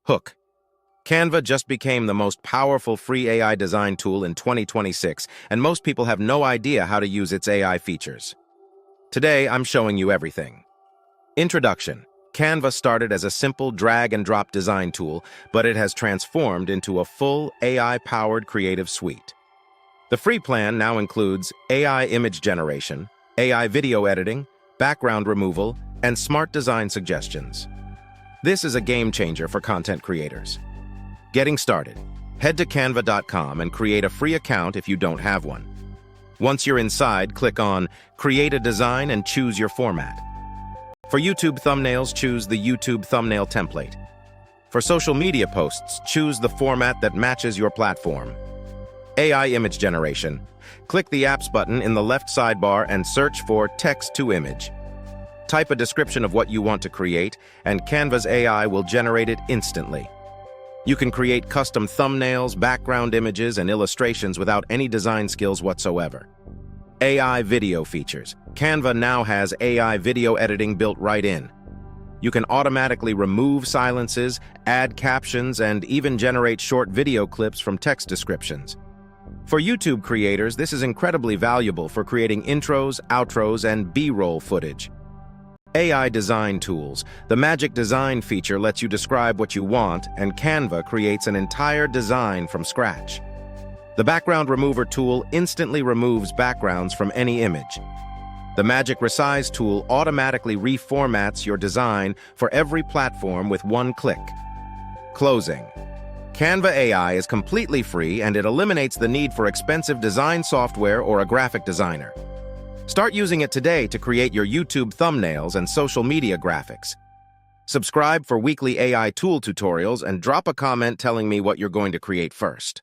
Hook. Canva just became the most powerful free AI design tool in 2026, and most people have no idea how to use its AI features. Today, I'm showing you everything. Introduction. Canva started as a simple drag-and-drop design tool, but it has transformed into a full AI-powered creative suite. The free plan now includes AI image generation, AI video editing, background removal, and smart design suggestions. This is a game changer for content creators. Getting started. Head to canva.com and create a free account if you don't have one. Once you're inside, click on Create a Design and choose your format. For YouTube thumbnails, choose the YouTube thumbnail template. For social media posts, choose the format that matches your platform. AI image generation. Click the Apps button in the left sidebar and search for Text to Image. Type a description of what you want to create, and Canva's AI will generate it instantly. You can create custom thumbnails, background images, and illustrations without any design skills whatsoever. AI video features. Canva now has AI video editing built right in. You can automatically remove silences, add captions, and even generate short video clips from text descriptions. For YouTube creators, this is incredibly valuable for creating intros, outros, and B-roll footage. AI design tools. The Magic Design feature lets you describe what you want, and Canva creates an entire design from scratch. The Background Remover tool instantly removes backgrounds from any image. The Magic Resize tool automatically reformats your design for every platform with one click. Closing. Canva AI is completely free, and it eliminates the need for expensive design software or a graphic designer. Start using it today to create your YouTube thumbnails and social media graphics. Subscribe for weekly AI tool tutorials and drop a comment telling me what you're going to create first.